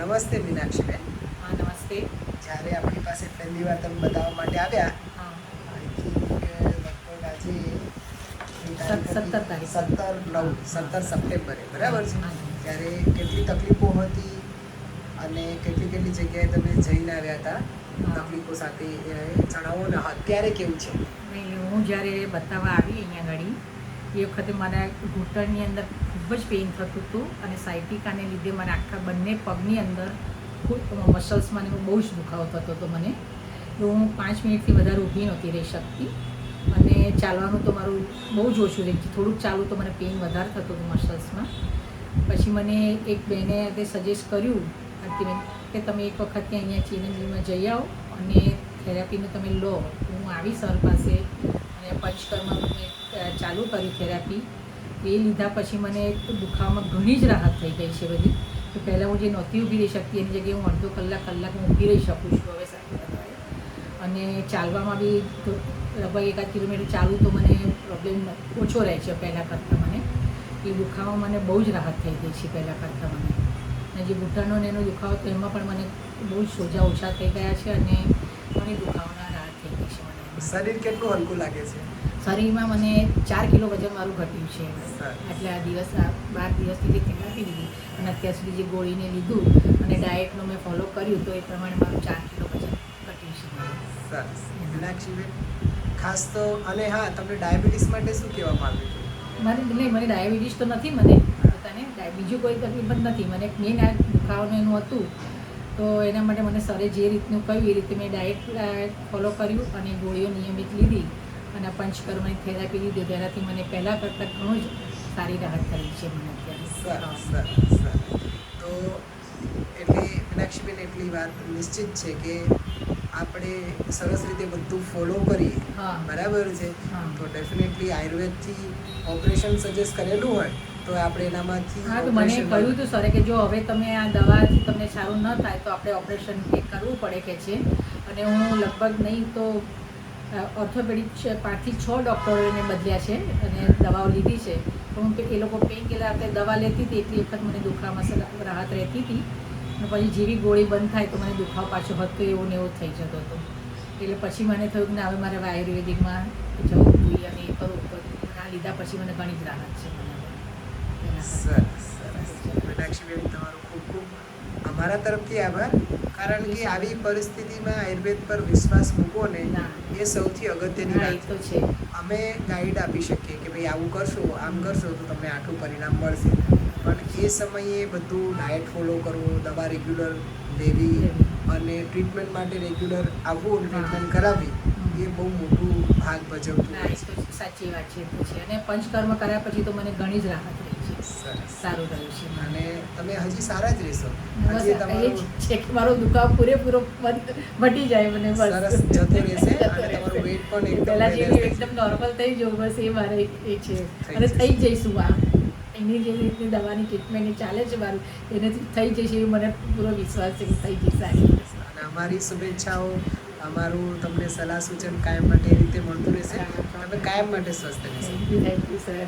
નમસ્તે મીનાક્ષીબેન. હા નમસ્તે. જ્યારે આપણી પાસે પહેલી વાર તમે બતાવવા માટે આવ્યા, હા લગભગ આજે 17 સપ્ટેમ્બરે બરાબર છે, હા ત્યારે કેટલી તકલીફો હતી અને કેટલી જગ્યાએ તમે જઈને આવ્યા હતા તકલીફો સાથે જણાવો ને અત્યારે કેવું છે? નહીં હું જ્યારે બતાવવા આવી અહીંયા ગાડી એ વખતે મારા ઘૂંટણની અંદર ખૂબ જ પેઇન થતું હતું અને સાયટિકાને લીધે મારા આખા બંને પગની અંદર ખૂબ મસલ્સમાં ને બહુ જ દુખાવો થતો હતો મને. તો હું 5 મિનિટથી વધારે ઊભી નહોતી રહી શકતી અને ચાલવાનું તો મારું બહુ જ ઓછું રહી ગયું. થોડુંક ચાલું તો મને પેઇન વધારે થતું હતું મસલ્સમાં. પછી મને એક બહેને તે સજેસ્ટ કર્યું આરતીબેન કે તમે એક વખત ત્યાં અહીંયા ચિરંજીવીમાં જઈ આવો અને થેરાપીનું તમે લો. હું આવી સર પાસે અને પંચકર્મનું મેં ચાલુ કર્યું થેરાપી. એ લીધા પછી મને દુખાવામાં ઘણી જ રાહત થઈ ગઈ છે બધી. તો પહેલાં હું જે નહોતી ઊભી રહી શકતી એની જગ્યાએ હું અડધો કલાક હું ઊભી રહી શકું છું હવે સારી. અને ચાલવામાં બી લગભગ 1 કિલોમીટર ચાલવું તો મને પ્રોબ્લેમ ઓછો રહે છે પહેલાં કરતાં. મને એ દુખાવામાં મને બહુ જ રાહત થઈ ગઈ છે પહેલાં કરતાં મને. અને જે ઘૂંટણનો ને એનો દુખાવો તો એમાં પણ મને બહુ જ સોજા ઓછા થઈ ગયા છે અને ઘણી દુખાવાના રાહત થઈ ગઈ છે મને. શરીર કેટલું હલકું લાગે છે? શરીરમાં મને 4 કિલો વજન મારું ઘટ્યું છે આટલા દિવસ. 12 દિવસથી જે થેરાપી લીધી અને અત્યાર સુધી જે ગોળીને લીધું અને ડાયટનું મેં ફોલો કર્યું તો એ પ્રમાણે મારું 4 કિલો વજન ઘટ્યું છે મારું. સરસ મીનાક્ષીબેન, ખાસ તો અને હા, તમને ડાયાબિટીસ માટે શું કહેવામાં આવ્યું? મને ડાયાબિટીસ તો નથી મને પોતાને. બીજું કોઈ તકલીફ જ નથી મને. મેઇન આ દુખાવાનું એનું હતું તો એના માટે મને સરે જે રીતનું કહ્યું એ રીતે મેં ડાયટ ફોલો કર્યું અને ગોળીઓ નિયમિત લીધી અને પંચકર્મની થેરાપી લીધી. તેનાથી મને પહેલાં કરતાં ઘણું જ સારી રાહત કરી છે મને અત્યારે. સરસ. તો એટલે મીનાક્ષીબેન, એટલી વાત નિશ્ચિત છે કે આપણે સરસ રીતે બધું ફોલો કરીએ, બરાબર છે, તો ડેફિનેટલી આયુર્વેદથી ઓપરેશન સજેસ્ટ કરેલું હોય તો આપણે એનામાંથી હા, તો મને કહ્યું હતું સરે કે જો હવે તમે આ દવાથી તમને સારું ન થાય તો આપણે ઓપરેશન કરવું પડે કે છે. અને હું લગભગ નહીં તો ઓર્થોપેડિક 5 થી 6 ડૉક્ટરોને બદલ્યા છે અને દવાઓ લીધી છે. તો હું એ લોકો પેઇન કિલર આપણે દવા લેતી હતી એટલી વખત મને દુખાવામાં રાહત રહેતી હતી અને પછી જેવી ગોળી બંધ થાય તો મને દુખાવો પાછો હતો એવું ને એવું થઈ જતો હતો. એટલે પછી મને થયું કે હવે મારે આયુર્વેદિકમાં જવું જોઈએ અને એ કરવું. તો આ લીધા પછી મને ઘણી જ રાહત છે મને. સરસ. મીનાક્ષીબેન, તમારો ખૂબ ખૂબ અમારા તરફથી આભાર. કારણ કે આવી પરિસ્થિતિમાં આયુર્વેદ પર વિશ્વાસ મૂકો ને એ સૌથી અગત્યની વાત છે. અમે ગાઈડ આપી શકીએ કે ભાઈ આવું કરશો, આમ કરશો તો તમને આટલું પરિણામ મળશે, પણ એ સમયે બધું ડાયટ ફોલો કરવું, દવા રેગ્યુલર લેવી અને ટ્રીટમેન્ટ માટે રેગ્યુલર આવવું, ટ્રીટમેન્ટ કરાવવી એ બહુ મોટું ભાગ ભજવતું હોય છે. સાચી વાત છે. અને પંચકર્મ કર્યા પછી તો મને ઘણી જ રાહત રહી છે. સારું રહ્યું છે અને તમે હજી સારા જ રહેશો. છે કે મારો દુખાવો પૂરેપૂરો મટી જાય મને. સરસ જતો રહેશે અને તમારું વેટ પણ પહેલાં જેવી એકદમ નોર્મલ થઈ જવું, બસ એ મારે એ છે. અને થઈ જઈશું. એની જે રીતની દવાની ટ્રીટમેન્ટ ચાલે છે મારું એનાથી થઈ જશે એવો મને પૂરો વિશ્વાસ છે કે થઈ જશે. અને અમારી શુભેચ્છાઓ, અમારું તમને સલાહ સૂચન કાયમ માટે એ રીતે મળતું રહેશે. તમે કાયમ માટે સ્વસ્થ રહેશો. Thank you sir.